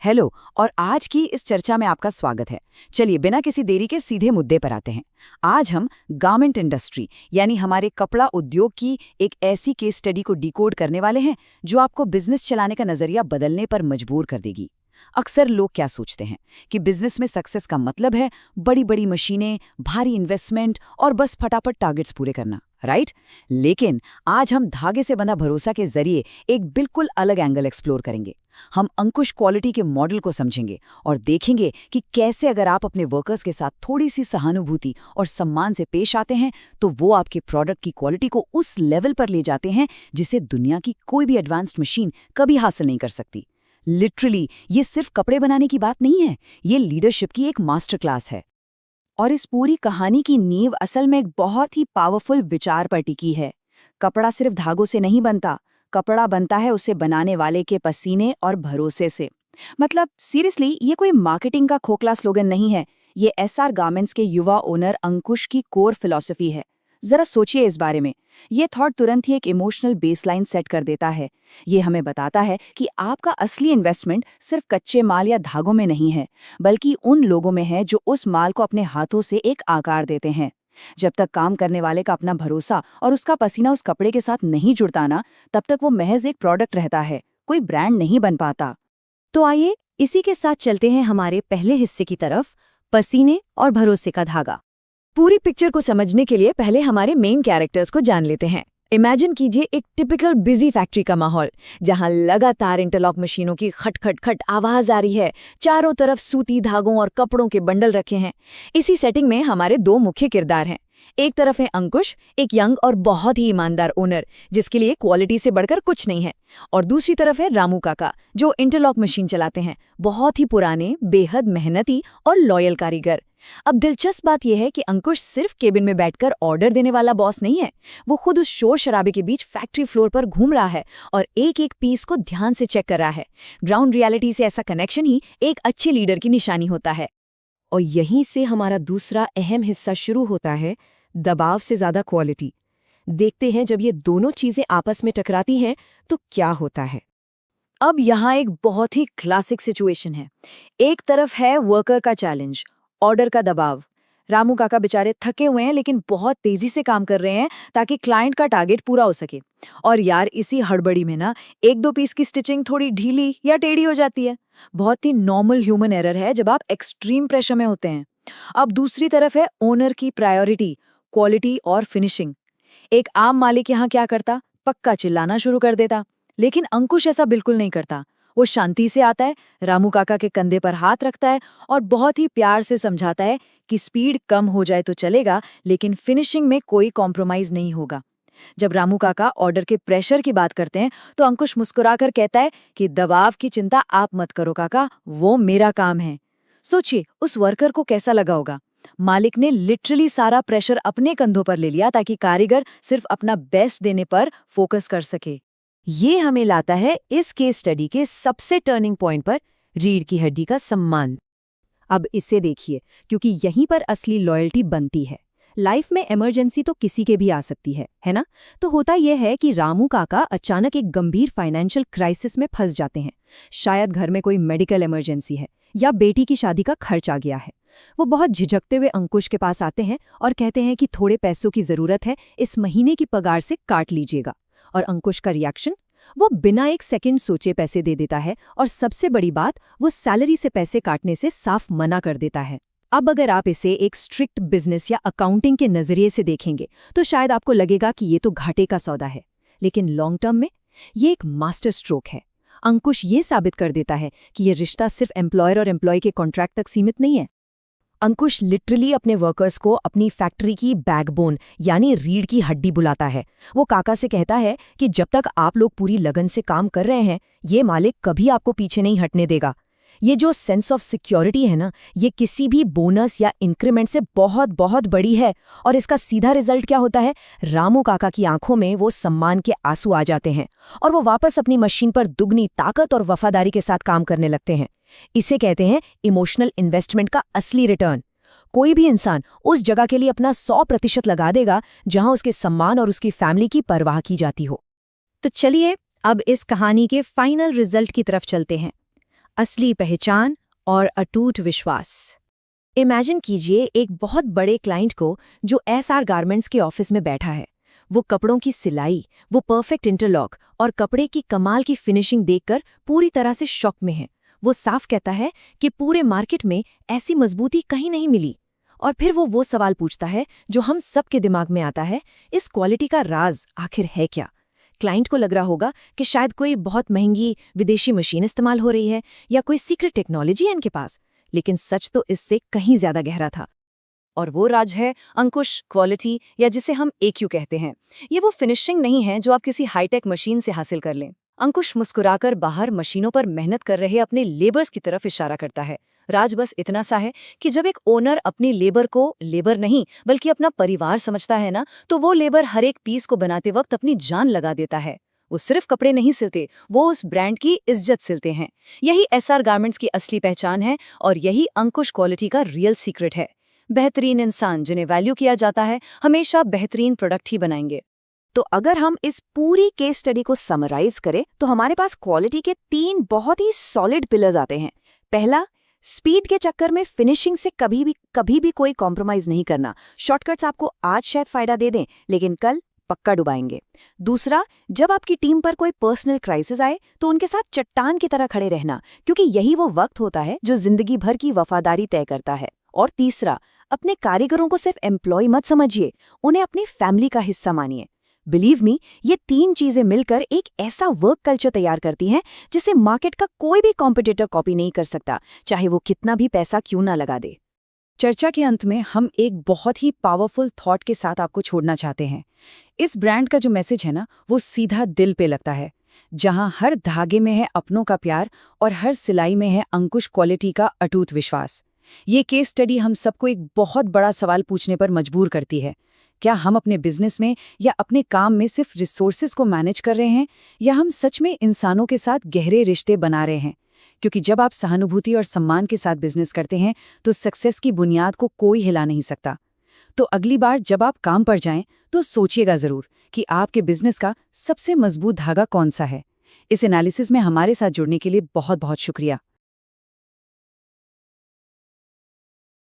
Hello. और आज की इस चर्चा में आपका स्वागत है। चलिए बिना किसी देरी के सीधे मुद्दे पर आते हैं। आज हम गारमेंट इंडस्ट्री यानी हमारे कपड़ा उद्योग की एक ऐसी केस स्टडी को डिकोड करने वाले हैं जो आपको बिजनेस चलाने का नजरिया बदलने पर मजबूर कर देगी। अक्सर लोग क्या सोचते हैं कि बिजनेस में सक्सेस का मतलब है बड़ी बड़ी मशीनें, भारी इन्वेस्टमेंट और बस फटाफट टारगेट्स पूरे करना, राइट? लेकिन आज हम धागे से बंधा भरोसा के जरिए एक बिल्कुल अलग एंगल एक्सप्लोर करेंगे। हम अंकुश क्वालिटी के मॉडल को समझेंगे और देखेंगे कि कैसे अगर आप अपने वर्कर्स के साथ थोड़ी सी सहानुभूति और सम्मान से पेश आते हैं तो वो आपके प्रोडक्ट की क्वालिटी को उस लेवल पर ले जाते हैं जिसे दुनिया की कोई भी एडवांस्ड मशीन कभी हासिल नहीं कर सकती। लिटरली ये सिर्फ कपड़े बनाने की बात नहीं है, ये लीडरशिप की एक मास्टर क्लास है। और इस पूरी कहानी की नींव असल में एक बहुत ही पावरफुल विचार पर टिकी है। कपड़ा सिर्फ धागों से नहीं बनता, कपड़ा बनता है उसे बनाने वाले के पसीने और भरोसे से। मतलब सीरियसली ये कोई मार्केटिंग का खोखला स्लोगन नहीं है, ये एसआर गारमेंट्स के युवा ओनर अंकुश की कोर फिलॉसफी है। जरा सोचिए इस बारे में। ये थॉट तुरंत ही एक इमोशनल बेसलाइन सेट कर देता है। ये हमें बताता है कि आपका असली इन्वेस्टमेंट सिर्फ कच्चे माल या धागों में नहीं है, बल्कि उन लोगों में है जो उस माल को अपने हाथों से एक आकार देते हैं। जब तक काम करने वाले का अपना भरोसा और उसका पसीना उस कपड़े के साथ नहीं जुड़ता ना, तब तक वो महज एक प्रोडक्ट रहता है, कोई ब्रांड नहीं बन पाता। तो आइए इसी के साथ चलते हैं हमारे पहले हिस्से की तरफ, पसीने और भरोसे का धागा। पूरी पिक्चर को समझने के लिए पहले हमारे मेन कैरेक्टर्स को जान लेते हैं। इमेजिन कीजिए एक टिपिकल बिजी फैक्ट्री का माहौल, जहां लगातार इंटरलॉक मशीनों की खट खट खट आवाज आ रही है। चारों तरफ सूती धागों और कपड़ों के बंडल रखे हैं। इसी सेटिंग में हमारे दो मुख्य किरदार हैं। एक तरफ है अंकुश, एक यंग और बहुत ही ईमानदार ओनर जिसके लिए क्वालिटी से बढ़कर कुछ नहीं है। और दूसरी तरफ है रामू काका, जो इंटरलॉक मशीन चलाते हैं, बहुत ही पुराने, बेहद मेहनती और लॉयल कारीगर। अब दिलचस्प बात यह है कि अंकुश सिर्फ केबिन में बैठकर ऑर्डर देने वाला बॉस नहीं है। वो खुद उस शोर शराबे के बीच फैक्ट्री फ्लोर पर घूम रहा है और एक एक पीस को ध्यान से चेक कर रहा है। ग्राउंड रियलिटी से ऐसा कनेक्शन ही एक अच्छे लीडर की निशानी होता है। और यहीं से हमारा दूसरा अहम हिस्सा शुरू होता है, दबाव से ज्यादा क्वालिटी। देखते हैं जब ये दोनों चीजें आपस में टकराती हैं तो क्या होता है। अब यहाँ एक बहुत ही क्लासिक सिचुएशन है। एक तरफ है वर्कर का चैलेंज, ऑर्डर का दबाव। रामू काका बेचारे थके हुए हैं लेकिन बहुत तेजी से काम कर रहे हैं ताकि क्लाइंट का टारगेट पूरा हो सके। और यार इसी हड़बड़ी में ना एक दो पीस की स्टिचिंग थोड़ी ढीली या टेढ़ी हो जाती है। बहुत ही नॉर्मल ह्यूमन एरर है जब आप एक्सट्रीम प्रेशर में होते हैं। अब दूसरी तरफ है ओनर की प्रायोरिटी, क्वालिटी और फिनिशिंग। एक आम मालिक यहाँ क्या करता, पक्का चिल्लाना शुरू कर देता। लेकिन अंकुश ऐसा बिल्कुल नहीं करता। वो शांति से आता है, रामू काका के कंधे पर हाथ रखता है और बहुत ही प्यार से समझाता है कि स्पीड कम हो जाए तो चलेगा, लेकिन फिनिशिंग में कोई कॉम्प्रोमाइज नहीं होगा। जब रामू काका ऑर्डर के प्रेशर की बात करते हैं तो अंकुश मुस्कुराकर कहता है कि दबाव की चिंता आप मत करो काका, वो मेरा काम है। सोचिए उस वर्कर को कैसा लगा होगा। मालिक ने लिटरली सारा प्रेशर अपने कंधों पर ले लिया ताकि कारीगर सिर्फ अपना बेस्ट देने पर फोकस कर सके। ये हमें लाता है इस केस स्टडी के सबसे टर्निंग पॉइंट पर, रीढ़ की हड्डी का सम्मान। अब इसे देखिए, क्योंकि यहीं पर असली लॉयल्टी बनती है। लाइफ में इमरजेंसी तो किसी के भी आ सकती है ना? तो होता यह है कि रामू काका अचानक एक गंभीर फाइनेंशियल क्राइसिस में फंस जाते हैं। शायद घर में कोई मेडिकल इमरजेंसी है या बेटी की शादी का खर्च आ गया है। वो बहुत झिझकते हुए अंकुश के पास आते हैं और कहते हैं कि थोड़े पैसों की जरूरत है, इस महीने की पगार से काट लीजिएगा। और अंकुश का रिएक्शन, वो बिना एक सेकंड सोचे पैसे दे देता है और सबसे बड़ी बात, वो सैलरी से पैसे काटने से साफ मना कर देता है। अब अगर आप इसे एक स्ट्रिक्ट बिजनेस या अकाउंटिंग के नजरिए से देखेंगे तो शायद आपको लगेगा कि ये तो घाटे का सौदा है, लेकिन लॉन्ग टर्म में ये एक मास्टर स्ट्रोक है। अंकुश ये साबित कर देता है कि ये रिश्ता सिर्फ एम्प्लॉयर और एम्प्लॉय के कॉन्ट्रैक्ट तक सीमित नहीं है। अंकुश लिटरली अपने वर्कर्स को अपनी फैक्ट्री की बैकबोन यानी रीढ़ की हड्डी बुलाता है। वो काका से कहता है कि जब तक आप लोग पूरी लगन से काम कर रहे हैं, ये मालिक कभी आपको पीछे नहीं हटने देगा। ये जो सेंस ऑफ सिक्योरिटी है ना, ये किसी भी बोनस या इंक्रीमेंट से बहुत बहुत बड़ी है। और इसका सीधा रिजल्ट क्या होता है, रामू काका की आंखों में वो सम्मान के आंसू आ जाते हैं और वो वापस अपनी मशीन पर दुगनी ताकत और वफादारी के साथ काम करने लगते हैं। इसे कहते हैं इमोशनल इन्वेस्टमेंट का असली रिटर्न। कोई भी इंसान उस जगह के लिए अपना 100% लगा देगा जहां उसके सम्मान और उसकी फैमिली की परवाह की जाती हो। तो चलिए अब इस कहानी के फाइनल रिजल्ट की तरफ चलते हैं। असली पहचान और अटूट विश्वास। इमेजिन कीजिए एक बहुत बड़े क्लाइंट को जो एसआर गारमेंट्स के ऑफिस में बैठा है। वो कपड़ों की सिलाई, वो परफेक्ट इंटरलॉक और कपड़े की कमाल की फिनिशिंग देखकर पूरी तरह से शॉक में है। वो साफ कहता है कि पूरे मार्केट में ऐसी मजबूती कहीं नहीं मिली। और फिर वो सवाल पूछता है जो हम सबके दिमाग में आता है, इस क्वालिटी का राज आखिर है क्या? क्लाइंट को लग रहा होगा कि शायद कोई बहुत महंगी विदेशी मशीन इस्तेमाल हो रही है या कोई सीक्रेट टेक्नोलॉजी है इनके पास, लेकिन सच तो इससे कहीं ज्यादा गहरा था। और वो राज है अंकुश क्वालिटी, या जिसे हम AQ कहते हैं। ये वो फिनिशिंग नहीं है जो आप किसी हाईटेक मशीन से हासिल कर लें। अंकुश मुस्कुराकर बाहर मशीनों पर मेहनत कर रहे अपने लेबर्स की तरफ इशारा करता है। राज बस इतना सा है कि जब एक ओनर अपनी लेबर को लेबर नहीं बल्कि अपना परिवार समझता है ना, तो वो लेबर हर एक पीस को बनाते वक्त अपनी जान लगा देता है। वो सिर्फ कपड़े नहीं सिलते, वो उस ब्रांड की इज्जत सिलते हैं। यही एसआर गारमेंट्स की असली पहचान है और यही अंकुश क्वालिटी का रियल सीक्रेट है। बेहतरीन इंसान जिन्हें वैल्यू किया जाता है हमेशा बेहतरीन प्रोडक्ट ही बनाएंगे। तो अगर हम इस पूरी केस स्टडी को समराइज करें तो हमारे पास क्वालिटी के 3 बहुत ही सॉलिड पिलर्स आते हैं। पहला, स्पीड के चक्कर में फिनिशिंग से कभी भी कोई कॉम्प्रोमाइज नहीं करना। शॉर्टकट्स आपको आज शायद फायदा दे दें, लेकिन कल पक्का डुबाएंगे। दूसरा, जब आपकी टीम पर कोई पर्सनल क्राइसिस आए तो उनके साथ चट्टान की तरह खड़े रहना, क्योंकि यही वो वक्त होता है जो जिंदगी भर की वफादारी तय करता है। और तीसरा, अपने कारीगरों को सिर्फ एम्प्लॉय मत समझिए, उन्हें अपनी फैमिली का हिस्सा मानिए। बिलीव मी, ये 3 चीजें मिलकर एक ऐसा वर्क कल्चर तैयार करती हैं जिसे मार्केट का कोई भी कॉम्पिटिटर कॉपी नहीं कर सकता, चाहे वो कितना भी पैसा क्यों ना लगा दे। चर्चा के अंत में हम एक बहुत ही पावरफुल थॉट के साथ आपको छोड़ना चाहते हैं। इस ब्रांड का जो मैसेज है ना, वो सीधा दिल पे लगता है। जहां हर धागे में है अपनों का प्यार और हर सिलाई में है अंकुश क्वालिटी का अटूट विश्वास। ये केस स्टडी हम सबको एक बहुत बड़ा सवाल पूछने पर मजबूर करती है। क्या हम अपने बिजनेस में या अपने काम में सिर्फ रिसोर्सेज को मैनेज कर रहे हैं, या हम सच में इंसानों के साथ गहरे रिश्ते बना रहे हैं? क्योंकि जब आप सहानुभूति और सम्मान के साथ बिजनेस करते हैं तो सक्सेस की बुनियाद को कोई हिला नहीं सकता। तो अगली बार जब आप काम पर जाएं तो सोचिएगा जरूर कि आपके बिजनेस का सबसे मजबूत धागा कौन सा है। इस एनालिसिस में हमारे साथ जुड़ने के लिए बहुत बहुत शुक्रिया।